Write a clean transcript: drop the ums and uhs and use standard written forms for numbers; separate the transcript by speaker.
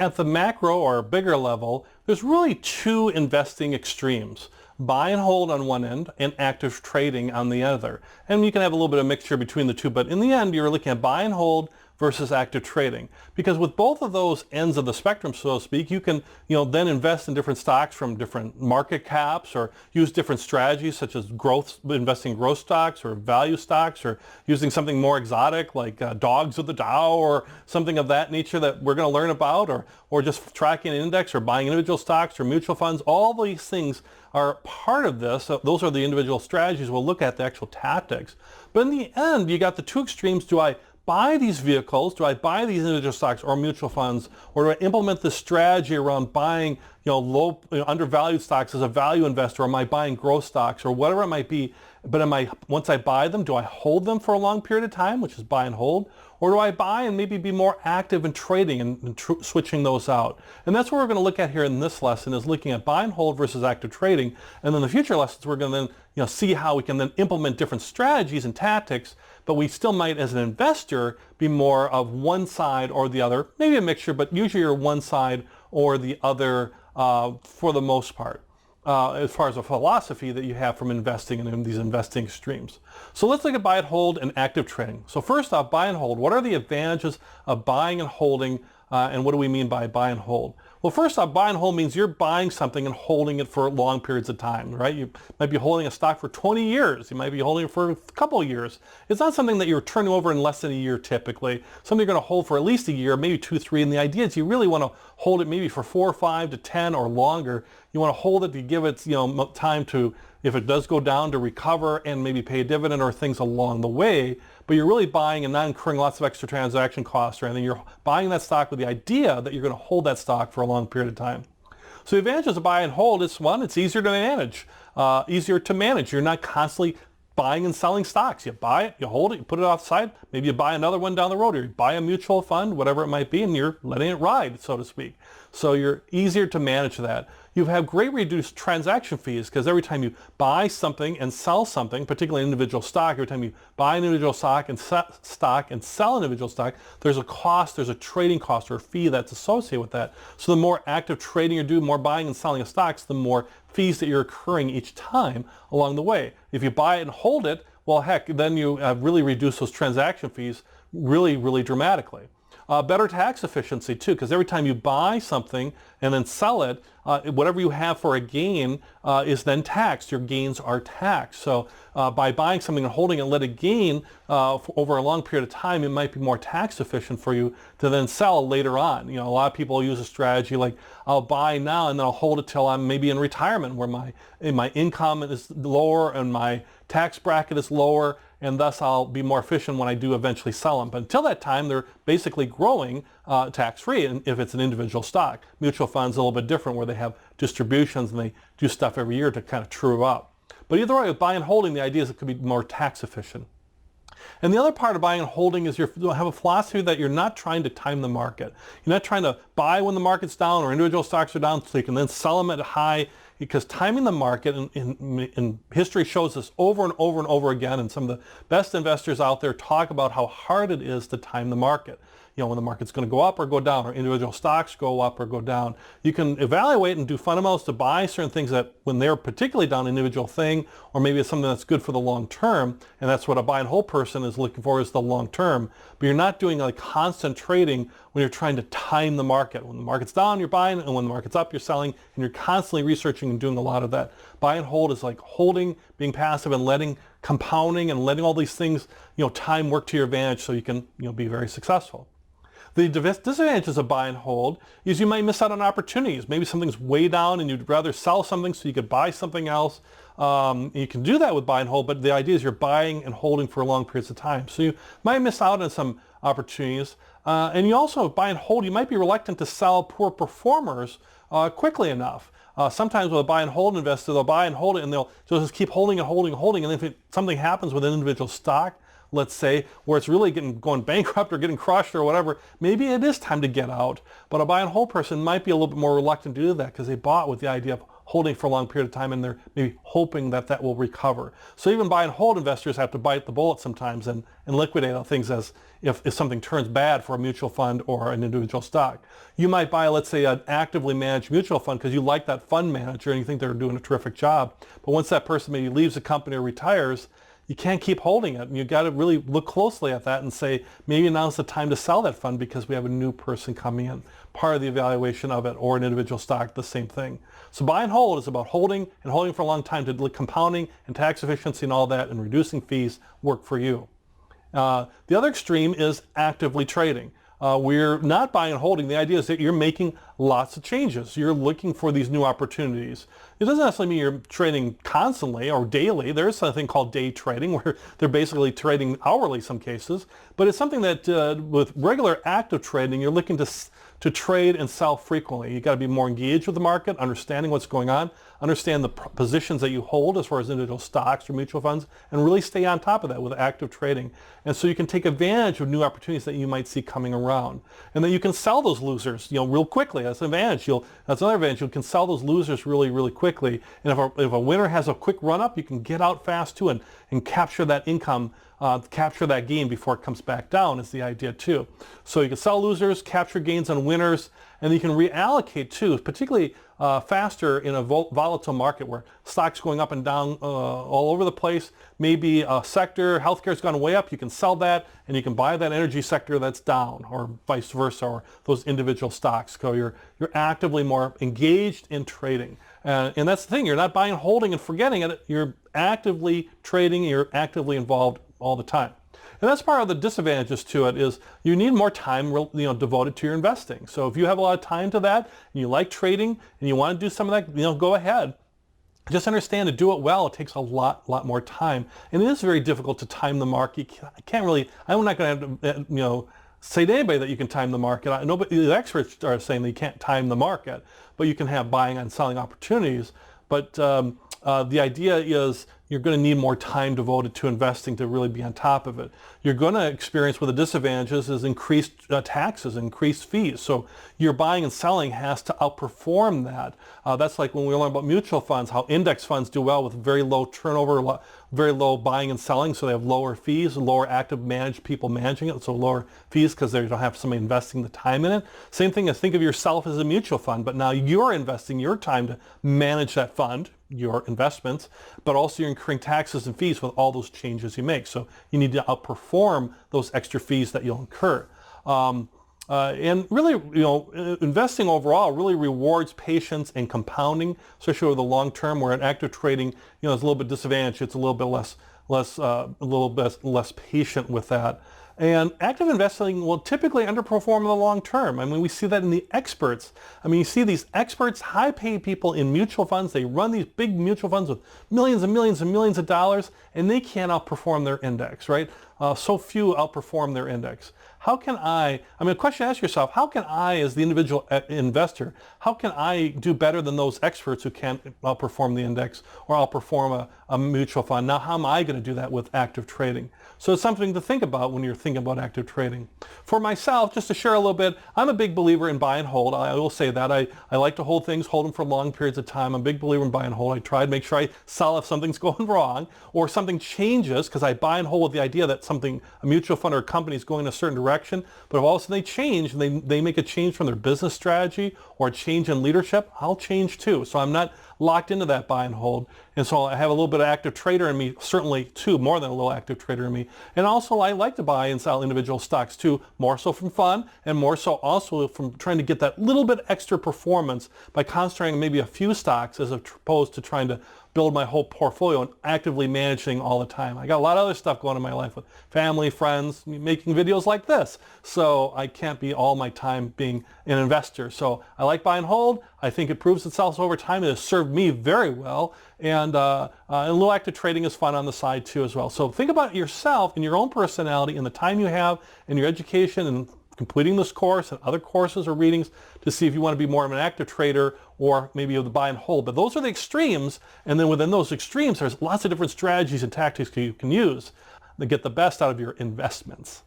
Speaker 1: at the macro or bigger level, there's really two investing extremes. Buy and hold on one end and active trading on the other. And you can have a little bit of mixture between the two, but in the end, you're looking at buy and hold versus active trading. Because with both of those ends of the spectrum, so to speak, you can then invest in different stocks from different market caps, or use different strategies such as investing in growth stocks or value stocks, or using something more exotic like dogs of the Dow or something of that nature that we're going to learn about, or just tracking an index or buying individual stocks or mutual funds. All these things are part of this. So those are the individual strategies. We'll look at the actual tactics. But in the end, you got the two extremes. Do I buy these vehicles? Do I buy these individual stocks or mutual funds? Or do I implement the strategy around buying low, undervalued stocks as a value investor? Or am I buying growth stocks or whatever it might be? But once I buy them, do I hold them for a long period of time, which is buy and hold? Or do I buy and maybe be more active in trading and switching those out? And that's what we're going to look at here in this lesson, is looking at buy and hold versus active trading. And then the future lessons, we're going to then see how we can then implement different strategies and tactics, but we still might, as an investor, be more of one side or the other, maybe a mixture, but usually you're one side or the other for the most part. As far as a philosophy that you have from investing in these investing streams. So let's look at buy and hold and active trading. So first off, buy and hold. What are the advantages of buying and holding, and what do we mean by buy and hold? Well, first off, buy and hold means you're buying something and holding it for long periods of time, right? You might be holding a stock for 20 years. You might be holding it for a couple of years. It's not something that you're turning over in less than a year typically. Something you're going to hold for at least a year, maybe 2, 3. And the idea is you really want to hold it maybe for 4, 5 to 10 or longer. You want to hold it to give it time to, if it does go down, to recover and maybe pay a dividend or things along the way. But you're really buying and not incurring lots of extra transaction costs or anything. You're buying that stock with the idea that you're going to hold that stock for a long period of time. So the advantages of buy and hold is, one, it's easier to manage. You're not constantly buying and selling stocks. You buy it, you hold it, you put it off the side, maybe you buy another one down the road, or you buy a mutual fund, whatever it might be, and you're letting it ride, so to speak. So you're easier to manage that. You have great reduced transaction fees, because every time you buy something and sell something, particularly individual stock, every time you buy an individual stock and sell an individual stock, there's a cost, there's a trading cost or a fee that's associated with that. So the more active trading you do, more buying and selling of stocks, the more fees that you're accruing each time along the way. If you buy it and hold it, well, heck, then you really reduce those transaction fees really, really dramatically. Better tax efficiency too, because every time you buy something and then sell it, whatever you have for a gain is then taxed. Your gains are taxed. So by buying something and holding it, let it gain over a long period of time, it might be more tax efficient for you to then sell later on. A lot of people use a strategy like, I'll buy now and then I'll hold it till I'm maybe in retirement, where my income is lower and my tax bracket is lower, and thus I'll be more efficient when I do eventually sell them. But until that time, they're basically growing tax-free, and if it's an individual stock. Mutual funds a little bit different, where they have distributions and they do stuff every year to kind of true up. But either way, with buying and holding, the idea is it could be more tax efficient. And the other part of buying and holding is you have a philosophy that you're not trying to time the market. You're not trying to buy when the market's down or individual stocks are down so you can then sell them at a high, because timing the market, in history shows this over and over and over again, and some of the best investors out there talk about how hard it is to time the market. When the market's going to go up or go down, or individual stocks go up or go down. You can evaluate and do fundamentals to buy certain things that, when they're particularly down, an individual thing, or maybe it's something that's good for the long term, and that's what a buy and hold person is looking for, is the long term. But you're not doing like constant trading when you're trying to time the market. When the market's down, you're buying, and when the market's up, you're selling, and you're constantly researching and doing a lot of that. Buy and hold is like holding, being passive, and letting compounding and letting all these things, time work to your advantage so you can, be very successful. The disadvantages of buy and hold is you might miss out on opportunities. Maybe something's way down and you'd rather sell something so you could buy something else. You can do that with buy and hold, but the idea is you're buying and holding for long periods of time. So you might miss out on some opportunities. And you also, buy and hold, you might be reluctant to sell poor performers quickly enough. Sometimes with a buy and hold investor, they'll buy and hold it and they'll just keep holding and holding and holding. And if something happens with an individual stock, let's say, where it's really going bankrupt or getting crushed or whatever, maybe it is time to get out. But a buy and hold person might be a little bit more reluctant to do that because they bought with the idea of holding for a long period of time, and they're maybe hoping that that will recover. So even buy and hold investors have to bite the bullet sometimes and liquidate on things as if something turns bad for a mutual fund or an individual stock. You might buy, let's say, an actively managed mutual fund because you like that fund manager and you think they're doing a terrific job. But once that person maybe leaves the company or retires, you can't keep holding it. And you've got to really look closely at that and say, maybe now's the time to sell that fund because we have a new person coming in. Part of the evaluation of it, or an individual stock, the same thing. So buy and hold is about holding and holding for a long time to let compounding and tax efficiency and all that and reducing fees work for you. The other extreme is actively trading. We're not buying and holding. The idea is that you're making lots of changes. You're looking for these new opportunities. It doesn't necessarily mean you're trading constantly or daily. There's something called day trading where they're basically trading hourly in some cases. But it's something that with regular active trading, you're looking to trade and sell frequently. You've got to be more engaged with the market, understanding what's going on, understand the positions that you hold as far as individual stocks or mutual funds, and really stay on top of that with active trading. And so you can take advantage of new opportunities that you might see coming around. And then you can sell those losers, real quickly. That's an advantage. That's another advantage. You can sell those losers really, really quickly. And if a winner has a quick run up, you can get out fast too and capture that income, capture that gain before it comes back down is the idea too. So you can sell losers, capture gains on winners, and you can reallocate too, particularly faster in a volatile market where stocks going up and down all over the place. Maybe a sector, healthcare's gone way up, you can sell that and you can buy that energy sector that's down, or vice versa, or those individual stocks. So you're actively more engaged in trading. And that's the thing, you're not buying and holding and forgetting it, you're actively trading, you're actively involved all the time. And that's part of the disadvantages to it is you need more time devoted to your investing. So if you have a lot of time to that and you like trading and you want to do some of that, go ahead. Just understand to do it well, it takes a lot more time. And it is very difficult to time the market. I'm not going to say to anybody that you can time the market. Nobody, the experts are saying that you can't time the market, but you can have buying and selling opportunities. But the idea is you're going to need more time devoted to investing to really be on top of it. You're going to experience, with the disadvantages, is increased taxes, increased fees. So your buying and selling has to outperform that. That's like when we learn about mutual funds, how index funds do well with very low turnover, very low buying and selling, so they have lower fees, lower active managed people managing it, so lower fees because they don't have somebody investing the time in it. Same thing as think of yourself as a mutual fund, but now you're investing your time to manage that fund, your investments, but also you're incurring taxes and fees with all those changes you make. So you need to outperform those extra fees that you'll incur. And really, investing overall really rewards patience and compounding, especially over the long term, where in active trading, is a little bit disadvantaged. It's a little bit less patient with that. And active investing will typically underperform in the long term. I mean, we see that in the experts. I mean, you see these experts, high-paid people in mutual funds. They run these big mutual funds with millions and millions and millions of dollars, and they can't outperform their index, right? So few outperform their index. How can a question to ask yourself, how can I, as the individual investor, how can I do better than those experts who can't outperform the index or outperform a mutual fund? Now, how am I going to do that with active trading? So it's something to think about when you're thinking about active trading. For myself, just to share a little bit, I'm a big believer in buy and hold. I will say that. I like to hold things, hold them for long periods of time. I'm a big believer in buy and hold. I try to make sure I sell if something's going wrong or something changes, because I buy and hold with the idea that a mutual fund or a company is going in a certain direction, but if all of a sudden they change, they make a change from their business strategy or a change in leadership, I'll change too. So I'm not locked into that buy and hold. And so I have a little bit of active trader in me, certainly too, more than a little active trader in me. And also I like to buy and sell individual stocks too, more so from fun and more so also from trying to get that little bit extra performance by concentrating maybe a few stocks as opposed to trying to build my whole portfolio and actively managing all the time. I got a lot of other stuff going on in my life with family, friends, making videos like this. So I can't be all my time being an investor. So I like buy and hold. I think it proves itself over time. It has served me very well. And a little active trading is fun on the side too as well. So think about yourself and your own personality and the time you have and your education and completing this course and other courses or readings to see if you want to be more of an active trader or maybe of the buy and hold. But those are the extremes, and then within those extremes, there's lots of different strategies and tactics you can use to get the best out of your investments.